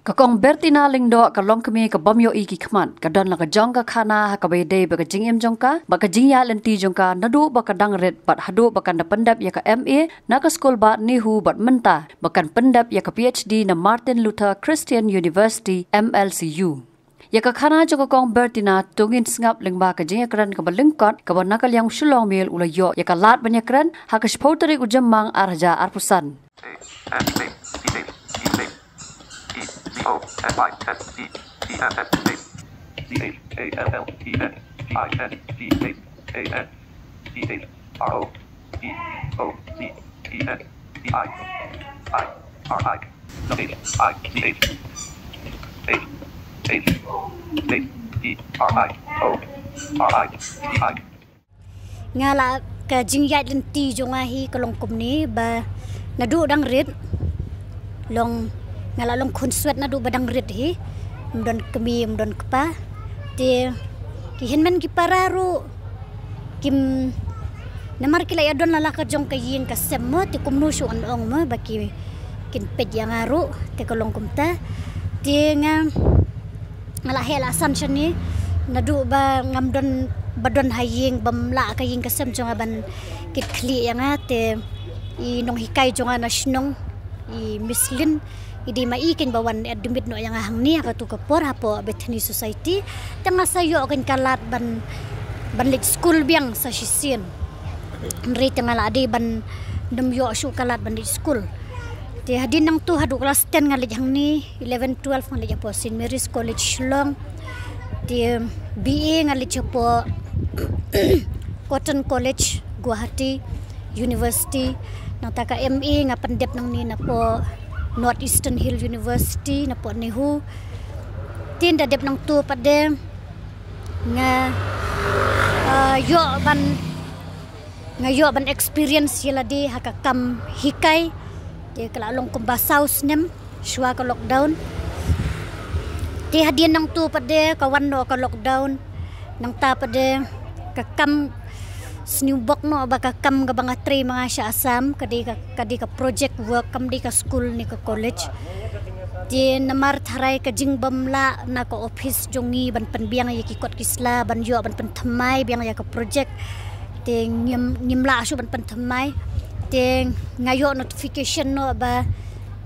Kakong Bertina Lingdo kalong kami ka bomyo iki kman kadon la ka jongka khana ha ka bede ba ka jingem jongka ba ka jingya lenti jongka nadu ba ka dangret bat hadu ba kan pendap ya ka MA na ka skol ba nihu bat menta bakan pendap ya ka PhD na Martin Luther Christian University MLCU. Ya ka khana jo kakong Bertina tungin sngap lingba ka jingya kran ka balingkot ka ba nakal yang shulong mel ula yo ya ka lat banya kran ha ka spoteri ujamang arja arpusan. O F I S E T S S C H A L L E N G I N G H A N C H R O E O C E N D I R I H I C H H H H E R I O R I D I ngala ka jingyat lenti jonga hi kalong kumni ba nadu dang rit long ngala long konswet nadu badang rit hi mdon kemi mdon kpa te ki hinmen ki pararu kim namar kila adon lala ka jong kayin ka semmo te kumnu shu an ong mo baki kin pet yang aru te kalong kumta te ngala hela assumption ni nadu ba ngamdon badon haying bamla kayin ka sem jong aban kit kli yang te I nong hikay jong na shnong I mislin idi maikin bawan admit no yang hangni ka tu kapor hapo Bethany Society tanga sayo kin kalat ban lit school biang sa sisin nri tanga ladi ban demyo shu kalat ban lit school ti hadin nang tu hadu kelas 10 ngalit hangni 11 12 ngalit po St Mary's College Shillong ti BA ngalit po Cotton College Guwahati University nang taka MA nga pandep nang ni na po Northeastern Hill University na po nihu tinda dep nang tu pade nga yo ban experience yala di hakakam hikay di kalalong kumbasaus nem shwa ka lockdown di hadian nang tu pade kawan no ka lockdown nang ta pade kakam snubok no baka kam ga mga tre mga siya asam kadi ka project work kam di ka school ni ka college di namar tharai ka jingbamla na ka office jongi ban panbiang ya ki kot kisla ban yo ban panthamai biang ya ka project te ngimla asu ban panthamai te ngayo notification no ba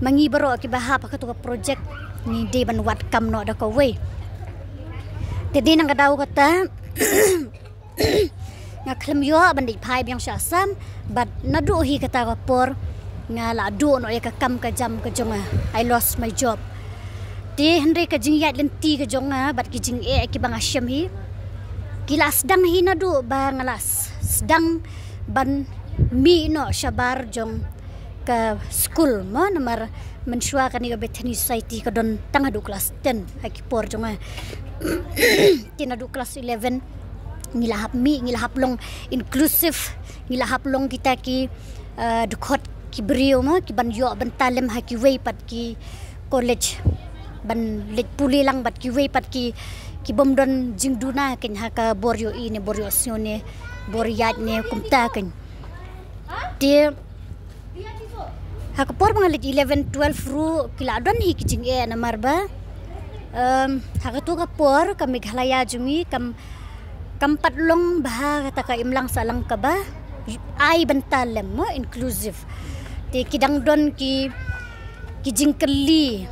mangibaro ki bahap ka to ka project ni di ban wat kam no da ka way te di nang kadaw kata nga klem yo bandit pai biang syasam but nadu hi kata rapor nga la do no ya ka kam ka jam ka jonga I lost my job ti henry ka jingyat lenti ka jonga but ki jing e ki bang asyam hi kilas dang hi nadu ba ngalas sedang ban mi no syabar jong ka school mo namar mensua kan ni Bethany Society ka don tangadu kelas 10 aki por jonga tinadu kelas 11 ngilahap long inclusive ngilahap long kita ki dukot ki brio mo ki ban yo ban talem ha ki way pat ki college ban let puli lang bat ki way pat ki bomdon jingduna ken ha ka boryo ini boryo sione boryat ne kumta ken dia ha ka por mga let 11 12 ru kiladon hi ki jing e na marba ha ka tu ka por kami ghalaya jumi kampat long bah kata ka imlang salang ka ba ay bantalem mo inclusive te kidang don ki jingkeli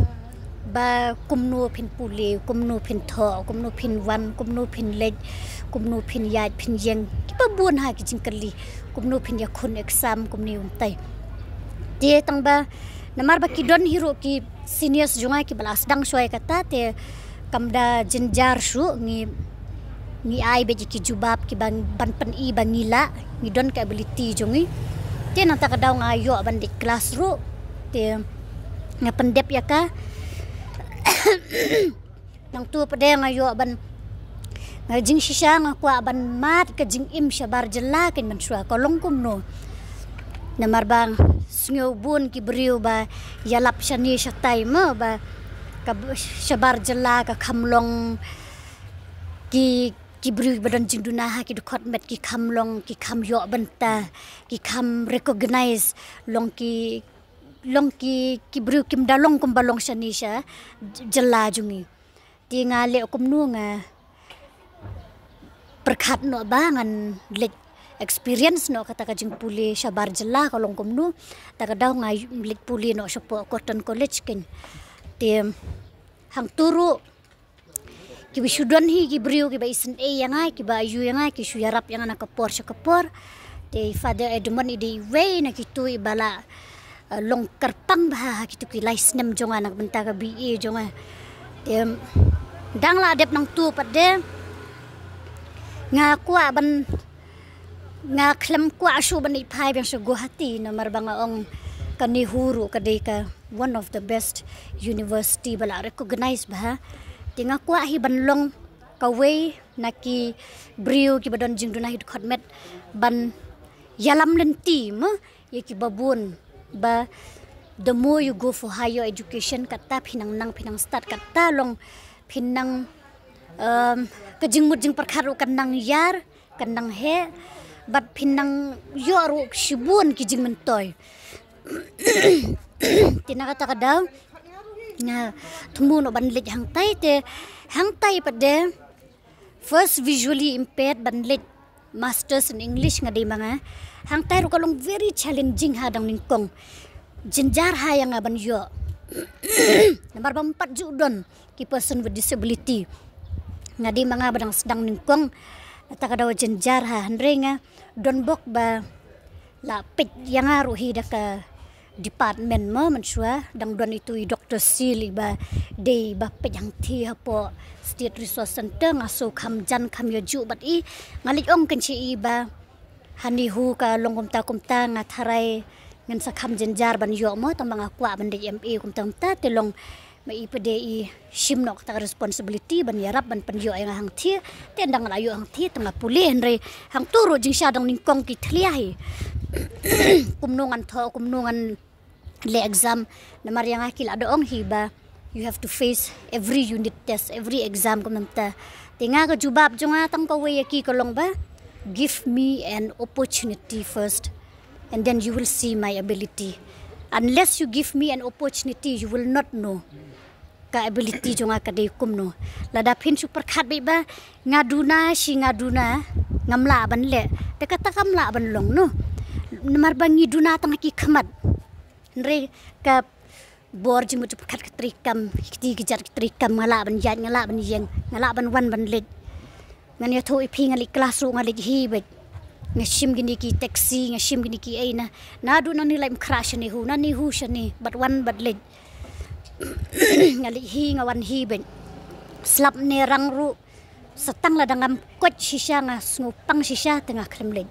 ba kumno pin puli kumno pin tho kumno pin wan kumno pin leg kumno pin yat pin yeng ki pabun ha ki jingkeli kumno pin yakun exam kumni untai te tang ba namar ba ki don hero ki seniors junga ki balas dang soy kata te kamda jenjar shu ni ay beji ki jubab ki ban pen I bangila ni don ka ability jongi te nang ta kadaw nga yo ban di class ru te nga pendep ya ka nang tu pade nga yo ban nga jing shisha nga kwa ban mat ka jing im syabar jela ken man shwa kolong kumno namar bang snyo bun ki briu ba yalap shani shatay mo ba ka syabar jela ka khamlong ki bru badan jingduna ha ki dukot met ki kham long ki kham yo banta ki kham recognize long ki long ki bru kim dalong kum balong shanisha jela jungi ti nga le kum nu nga perkhat no bangan lek experience no kata kajing puli syabar jela kalong kum nu ta daw nga lek puli no sopo Cotton College kin ti hang turu ki wisudan hi ki bru ki ba isen e yang ai ki ba yu yang ai ki syarap yang nak kapor te Father Edmund idi way na kitu ibala long kerpang bah kitu ki license jonga nak benta ka BE jonga te dang la dep nang tu pade nga kwa ban nga klem kwa asu ban ipai bang sa Guwahati na marbanga ong kanihuru kadai ka one of the best university bala recognize bah te nga kwa hi ban long kaway naki brio ki badon jing dunah hid khotmet ban yalam lenti ma yaki babun ba the more you go for higher education kata pinang start kata long pinang kajing mujing perkharu kanang yar kanang he bat pinang yoru shibun kijing mentoy tinakata kadaw na tumuno banlit hang tay pade first visually impaired banlit masters in English nga di mga hang tayo kalong very challenging hadang ningkong jenjar hayang aban yo nomor 4 judon ki person with disability nga di mga badang sedang ningkong natakadaw jenjar ha andre nga don bok ba lapit yang aruhi da ka department mo mansua dang don itu Dr. Sili ba de ba pejang thi po State Resource Center ngaso kham jan kham yo ju bat i ngalik ong kan chi ba hani hu ka longkom ta nga tharai ngan sa kham jenjar ban yo mo ta mga kwa ban de MA kum ta te long mai pde i shimnok ta responsibility ban yarap ban pan yo ang hang thi te dang la yo hang thi ta puli henre hang turu jing sha dang ning kong ki thlia hi kumnungan le exam na marianga kila doong hiba you have to face every unit test every exam kumanta tinga ka jubab jonga tang ka way ki kolong ba give me an opportunity first and then you will see my ability unless you give me an opportunity you will not know ka ability jonga ka de kumno lada phin super khat be ba ngaduna ngamla ban le te kata kamla ban long no namar bangi duna tang ki khamat re ka borji mutu khat katrikam ti gijar katrikam ngala ban yan ngala ban yeng ngala ban wan ban led ngan ya tho ipi ngali classroom ngali hi bet ngashim gini ki taxi ngashim gini ki aina nadu na nilai crash ni hu shani but wan but led ngali hi ngawan hi bet slap ne rangru satang ladangam kot shisha nga ngupang shisha tengah kremled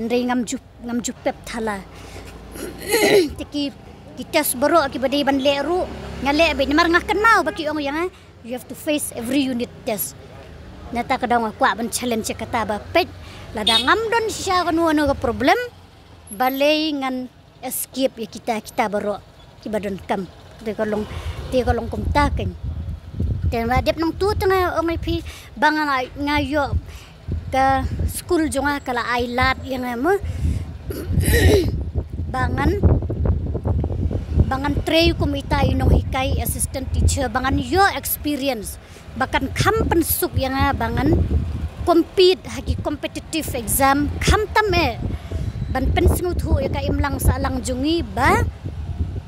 henry ngam jup pep thala tiki kita sebero ki badai ban leru ngale be nemar ngakenau baki ong yang you have to face every unit test nata kadang kwa ban challenge kata ba pet lada ngam don sya kanu anu ka problem balai ngan escape ya kita bero ki badon kam te kolong kum taken te ma dep nang tu tengah ong pi bangan ngayo ka school jonga kala ailat yang mo bangan trey kumita inong hikay assistant teacher bangan yo experience bakan kampen suk yang bangan compete hagi competitive exam kam tame ban pensingut hu ya ka imlang sa lang jungi ba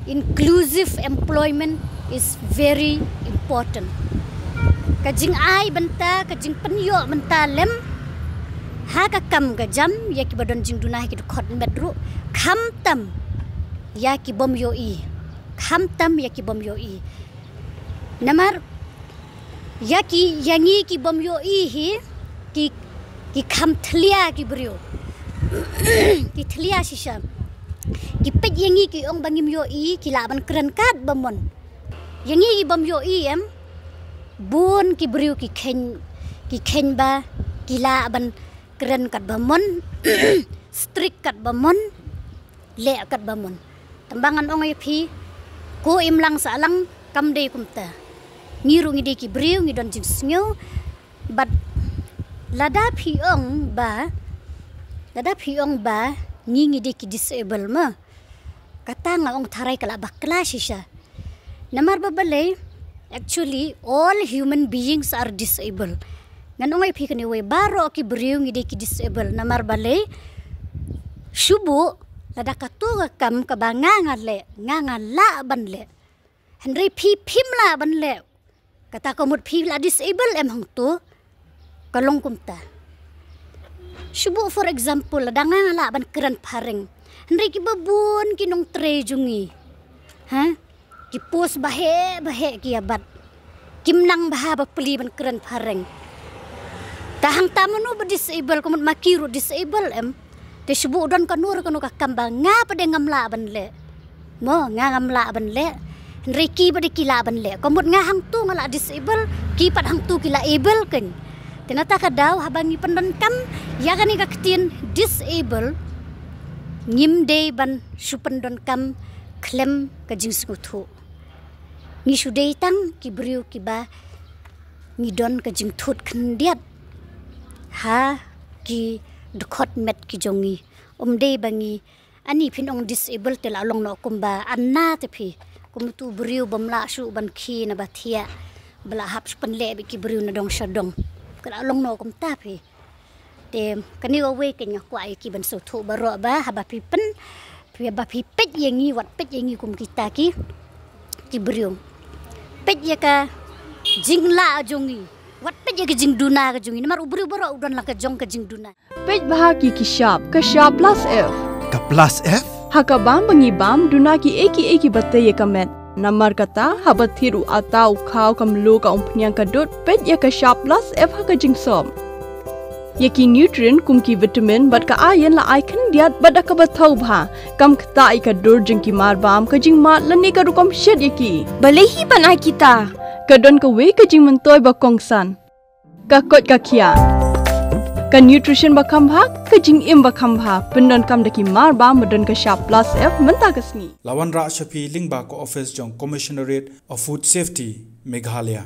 inclusive employment is very important kajing ai benta kajing penyo benta lem ha ka kam ga jam ya ki badon jing dunah ki khot medru kham tam ya ki bom yo i kham tam ya ki bom yo i namar ya ki yangi ki bom yo i hi ki kham thlia ki brio ki thlia shisha ki pet yangi ki ong bangim yo i ki laban kran kat bomon yangi ki bom yo i em bun ki brio ki khen ba ki laban keren kat bamon strict kat bamon le kat bamon tambangan ong pi ko imlang sa alang kamde kumta ngiru ngide ki briu ngidon jing snyo but lada pi ong ba ngi ngide ki disable ma kata nga ong tharay kala bakla siya. Namar babalay, actually all human beings are disabled. Nganong ay pikani way baro ki beriung ide ki disable namar balay. Subo lada katuga kam kabanga ngale ngangala banle. Henry pim la banle. Kata komut pi la disable em hang tu kalong kumta. Subo for example lada ngangala ban keran paring. Henry ki babun kinong tre jungi. Ha? Ki pos bahe ki abat. Kimnang baha bapeli ban keran paring. Tahang tamanu ba disable komut makiru disable em. Te subu don kanur kanu kakambang nga pada ngamla banle. Mo nga ngamla banle. Henry ki pada kila banle. Komut nga hang tu ngala disable ki pat hang tu kila able ken. Tenata kadaw habangi pendonkam ya gani kaktin disable ngim day ban supendon kam klem kajing skutu ni sudai tang ki briu ki ba ni don kajing thut khndiat ha ki dkhot met ki jongi day bangi ani phin ong disable te la long no kumba anna te phi kumtu briu bamla su ban khi na bathia bla hap supen le ki briu na dong shadong kala long no kum ta phi te kani we kenya kwai ki ban so thu baro ba haba pipen pia ba pipet yengi wat pet yengi kum kita ki brium pet ya ka jingla jongi wat pet ya ka jing duna ka jongi mar ubru baro udon la ka jong ka jing duna pet bahagi ki sharp plus f ka plus f haka bam bangi bam duna ki eki batte ye kamet namar kata habat thiru atau khau kam lo ka umpnyang ka dot pet ya ka sharp plus f haka jing som Yaki nutrient kumki vitamin bat ka iron la icon diat bat ka bathau bha kam khta ka dur jingki mar bam ka jing mat lani ka rukom shed yaki balehi banai kita ka don ka we ka jing mentoy ba kongsan ka kot ka khia ka nutrition ba kham bha ka jing im ba kham bha pendon kam daki mar bam madon ka sharp plus f menta kasni lawan ra shapi lingba ko office jong commissionerate of food safety Meghalaya